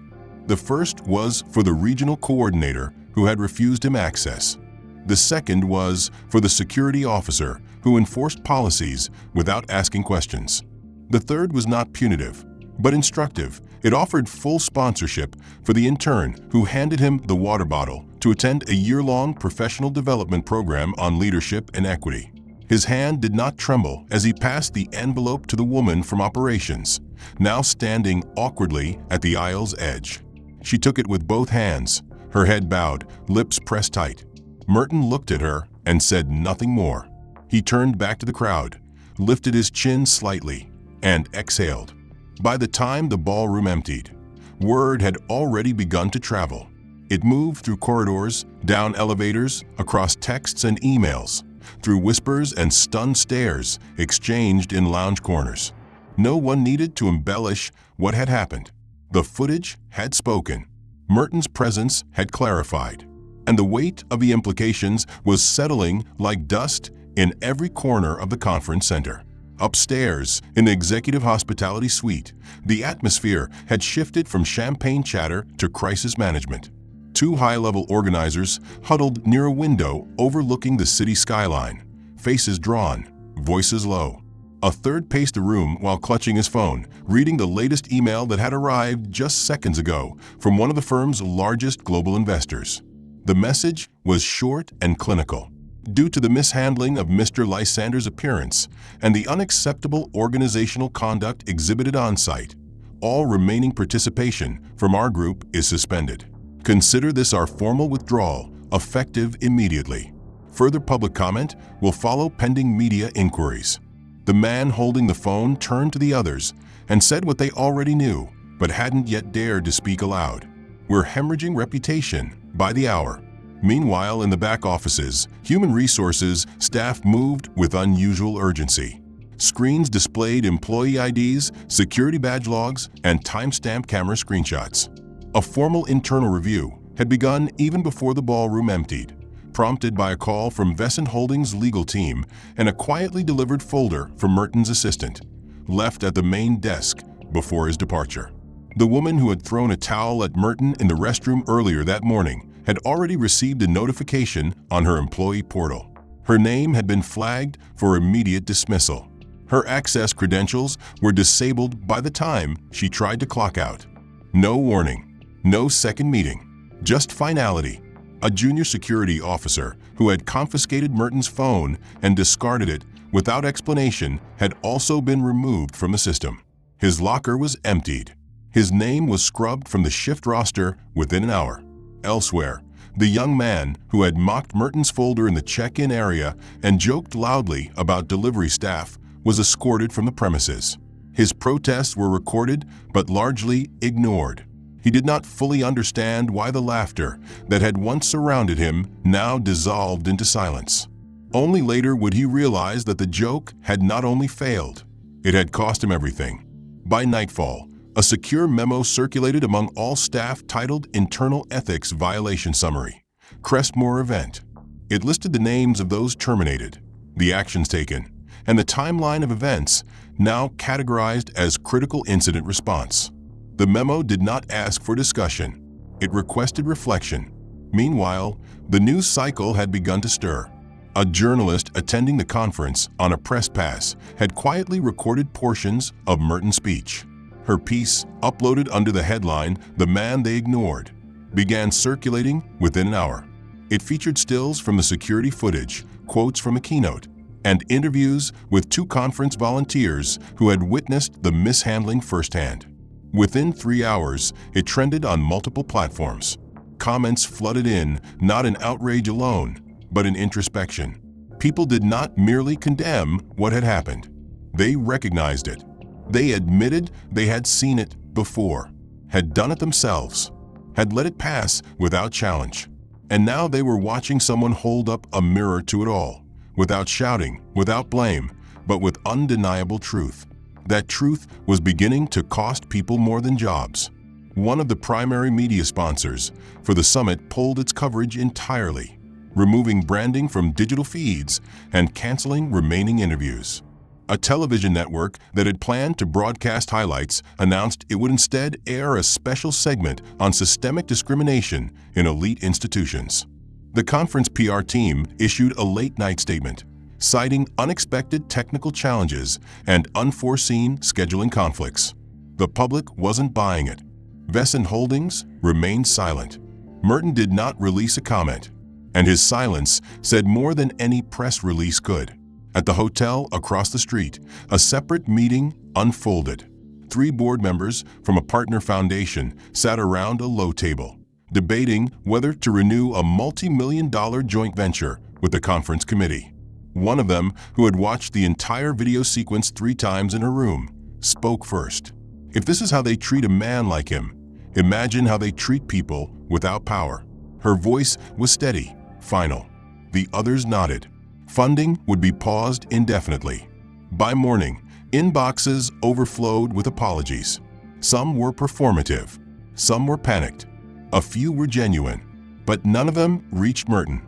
The first was for the regional coordinator who had refused him access. The second was for the security officer who enforced policies without asking questions. The third was not punitive, but instructive, It offered full sponsorship for the intern who handed him the water bottle to attend a year-long professional development program on leadership and equity. His hand did not tremble as he passed the envelope to the woman from operations, now standing awkwardly at the aisle's edge. She took it with both hands, her head bowed, lips pressed tight. Merton looked at her and said nothing more. He turned back to the crowd, lifted his chin slightly, and exhaled. By the time the ballroom emptied, word had already begun to travel. It moved through corridors, down elevators, across texts and emails, through whispers and stunned stares exchanged in lounge corners. No one needed to embellish what had happened. The footage had spoken. Merton's presence had clarified, and the weight of the implications was settling like dust in every corner of the conference center. Upstairs, in the executive hospitality suite, the atmosphere had shifted from champagne chatter to crisis management. Two high-level organizers huddled near a window overlooking the city skyline, faces drawn, voices low. A third paced the room while clutching his phone, reading the latest email that had arrived just seconds ago from one of the firm's largest global investors. The message was short and clinical. Due to the mishandling of Mr. Lysander's appearance and the unacceptable organizational conduct exhibited on-site, all remaining participation from our group is suspended. Consider this our formal withdrawal, effective immediately. Further public comment will follow pending media inquiries. The man holding the phone turned to the others and said what they already knew, but hadn't yet dared to speak aloud. We're hemorrhaging reputation by the hour. Meanwhile, in the back offices, human resources staff moved with unusual urgency. Screens displayed employee IDs, security badge logs, and timestamp camera screenshots. A formal internal review had begun even before the ballroom emptied, prompted by a call from Vescent Holdings' legal team and a quietly delivered folder from Merton's assistant, left at the main desk before his departure. The woman who had thrown a towel at Merton in the restroom earlier that morning had already received a notification on her employee portal. Her name had been flagged for immediate dismissal. Her access credentials were disabled by the time she tried to clock out. No warning, no second meeting, just finality. A junior security officer who had confiscated Merton's phone and discarded it without explanation had also been removed from the system. His locker was emptied. His name was scrubbed from the shift roster within an hour. Elsewhere, the young man who had mocked Merton's folder in the check-in area and joked loudly about delivery staff was escorted from the premises. His protests were recorded but largely ignored. He did not fully understand why the laughter that had once surrounded him now dissolved into silence. Only later would he realize that the joke had not only failed, it had cost him everything. By nightfall, a secure memo circulated among all staff titled Internal Ethics Violation Summary, Crestmore Event. It listed the names of those terminated, the actions taken, and the timeline of events now categorized as critical incident response. The memo did not ask for discussion. It requested reflection. Meanwhile, the news cycle had begun to stir. A journalist attending the conference on a press pass had quietly recorded portions of Merton's speech. Her piece, uploaded under the headline, "The Man They Ignored," began circulating within an hour. It featured stills from the security footage, quotes from a keynote, and interviews with two conference volunteers who had witnessed the mishandling firsthand. Within 3 hours, it trended on multiple platforms. Comments flooded in, not in outrage alone, but in introspection. People did not merely condemn what had happened. They recognized it. They admitted they had seen it before, had done it themselves, had let it pass without challenge. And now they were watching someone hold up a mirror to it all, without shouting, without blame, but with undeniable truth. That truth was beginning to cost people more than jobs. One of the primary media sponsors for the summit pulled its coverage entirely, removing branding from digital feeds and canceling remaining interviews. A television network that had planned to broadcast highlights announced it would instead air a special segment on systemic discrimination in elite institutions. The conference PR team issued a late-night statement, citing unexpected technical challenges and unforeseen scheduling conflicts. The public wasn't buying it. Wacth Holdings remained silent. Merton did not release a comment, and his silence said more than any press release could. At the hotel across the street, a separate meeting unfolded. 3 board members from a partner foundation sat around a low table, debating whether to renew a multi-million-dollar joint venture with the conference committee. One of them, who had watched the entire video sequence 3 times in her room, spoke first. If this is how they treat a man like him, imagine how they treat people without power. Her voice was steady, final. The others nodded. Funding would be paused indefinitely. By morning, inboxes overflowed with apologies. Some were performative. Some were panicked. A few were genuine, but none of them reached Merton.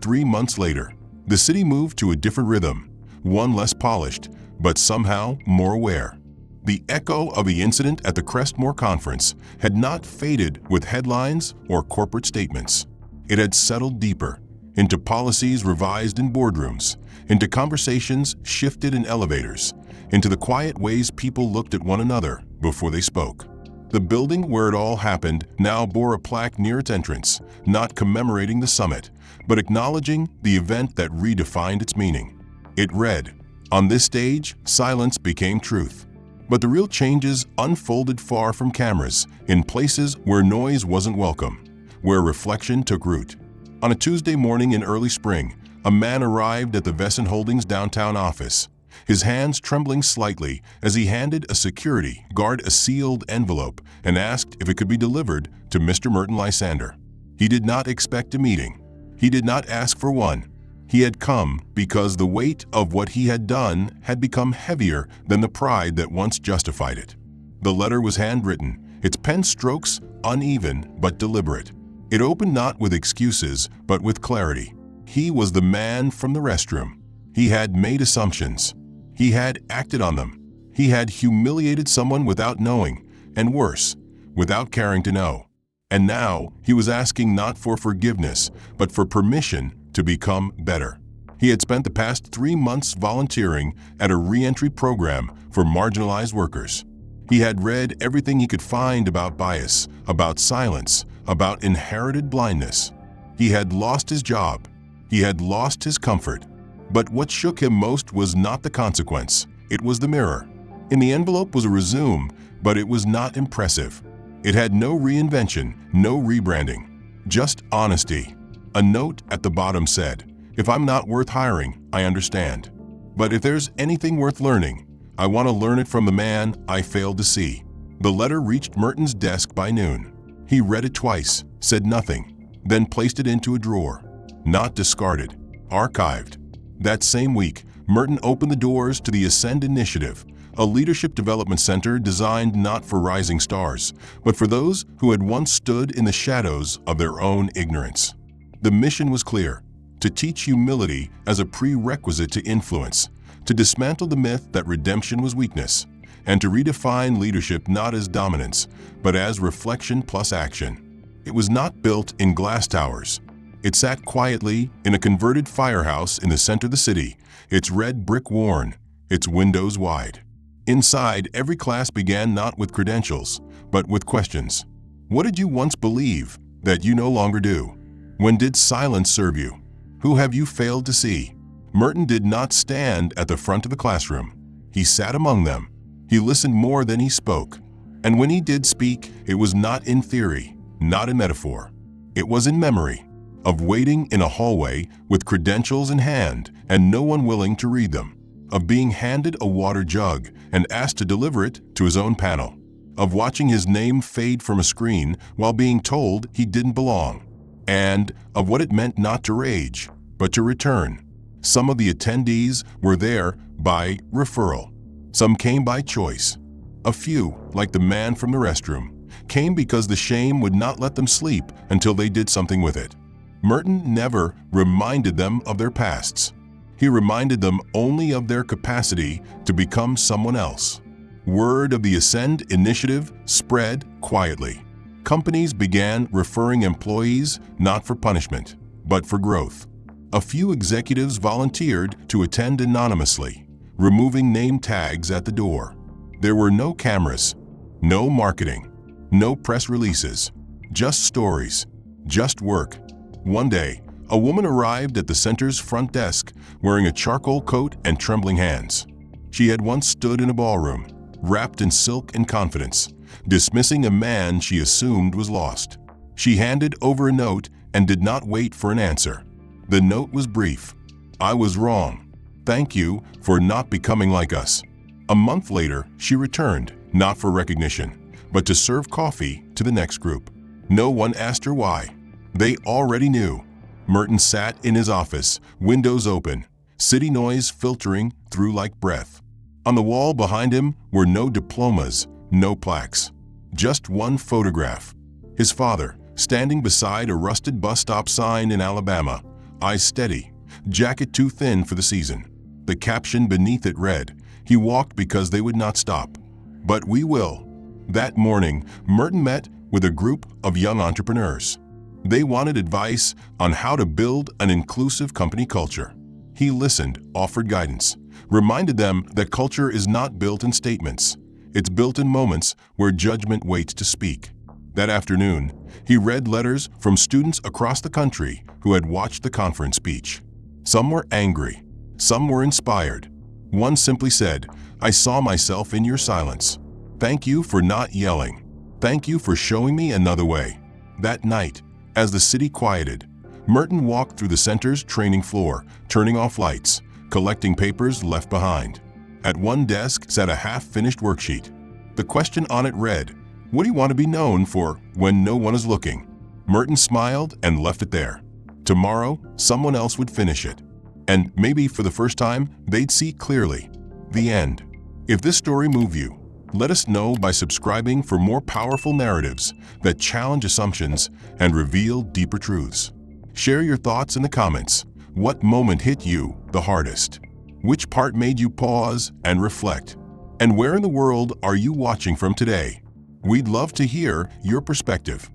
3 months later, the city moved to a different rhythm, one less polished, but somehow more aware. The echo of the incident at the Crestmore conference had not faded with headlines or corporate statements. It had settled deeper, into policies revised in boardrooms, into conversations shifted in elevators, into the quiet ways people looked at one another before they spoke. The building where it all happened now bore a plaque near its entrance, not commemorating the summit, but acknowledging the event that redefined its meaning. It read, "On this stage, silence became truth." But the real changes unfolded far from cameras, in places where noise wasn't welcome, where reflection took root. On a Tuesday morning in early spring, a man arrived at the Wacth Holdings downtown office, his hands trembling slightly as he handed a security guard a sealed envelope and asked if it could be delivered to Mr. Merton Lysander. He did not expect a meeting. He did not ask for one. He had come because the weight of what he had done had become heavier than the pride that once justified it. The letter was handwritten, its pen strokes uneven but deliberate. It opened not with excuses, but with clarity. He was the man from the restroom. He had made assumptions. He had acted on them. He had humiliated someone without knowing, and worse, without caring to know. And now he was asking not for forgiveness, but for permission to become better. He had spent the past 3 months volunteering at a re-entry program for marginalized workers. He had read everything he could find about bias, about silence, about inherited blindness. He had lost his job. He had lost his comfort. But what shook him most was not the consequence. It was the mirror. In the envelope was a resume, but it was not impressive. It had no reinvention, no rebranding, just honesty. A note at the bottom said, "If I'm not worth hiring, I understand. But if there's anything worth learning, I want to learn it from the man I failed to see." The letter reached Merton's desk by noon. He read it twice, said nothing, then placed it into a drawer. Not discarded, archived. That same week, Merton opened the doors to the Ascend Initiative, a leadership development center designed not for rising stars, but for those who had once stood in the shadows of their own ignorance. The mission was clear: to teach humility as a prerequisite to influence, to dismantle the myth that redemption was weakness, and to redefine leadership not as dominance, but as reflection plus action. It was not built in glass towers. It sat quietly in a converted firehouse in the center of the city, its red brick worn, its windows wide. Inside, every class began not with credentials, but with questions. What did you once believe that you no longer do? When did silence serve you? Who have you failed to see? Merton did not stand at the front of the classroom. He sat among them. He listened more than he spoke. And when he did speak, it was not in theory, not in metaphor. It was in memory, of waiting in a hallway with credentials in hand and no one willing to read them, of being handed a water jug and asked to deliver it to his own panel, of watching his name fade from a screen while being told he didn't belong, and of what it meant not to rage, but to return. Some of the attendees were there by referral. Some came by choice. A few, like the man from the restroom, came because the shame would not let them sleep until they did something with it. Merton never reminded them of their pasts. He reminded them only of their capacity to become someone else. Word of the Ascend Initiative spread quietly. Companies began referring employees not for punishment, but for growth. A few executives volunteered to attend anonymously, removing name tags at the door. There were no cameras, No marketing, no press releases, just stories, just work. One day, a woman arrived at the center's front desk wearing a charcoal coat and trembling hands. She had once stood in a ballroom, wrapped in silk and confidence, dismissing a man she assumed was lost. She handed over a note and did not wait for an answer. The note was brief. "I was wrong. Thank you for not becoming like us." A month later, she returned, not for recognition, but to serve coffee to the next group. No one asked her why. They already knew. Merton sat in his office, windows open, city noise filtering through like breath. On the wall behind him were no diplomas, no plaques. Just one photograph. His father, standing beside a rusted bus stop sign in Alabama, eyes steady, jacket too thin for the season. The caption beneath it read, "He walked because they would not stop. But we will." That morning, Merton met with a group of young entrepreneurs. They wanted advice on how to build an inclusive company culture. He listened, offered guidance, reminded them that culture is not built in statements. It's built in moments where judgment waits to speak. That afternoon, he read letters from students across the country who had watched the conference speech. Some were angry, some were inspired. One simply said, "I saw myself in your silence. Thank you for not yelling. Thank you for showing me another way." That night, as the city quieted, Merton walked through the center's training floor, turning off lights, collecting papers left behind. At one desk sat a half-finished worksheet. The question on it read, "What do you want to be known for when no one is looking?" Merton smiled and left it there. Tomorrow, someone else would finish it. And maybe for the first time, they'd see clearly. The end. If this story moved you, let us know by subscribing for more powerful narratives that challenge assumptions and reveal deeper truths. Share your thoughts in the comments. What moment hit you the hardest? Which part made you pause and reflect? And where in the world are you watching from today? We'd love to hear your perspective.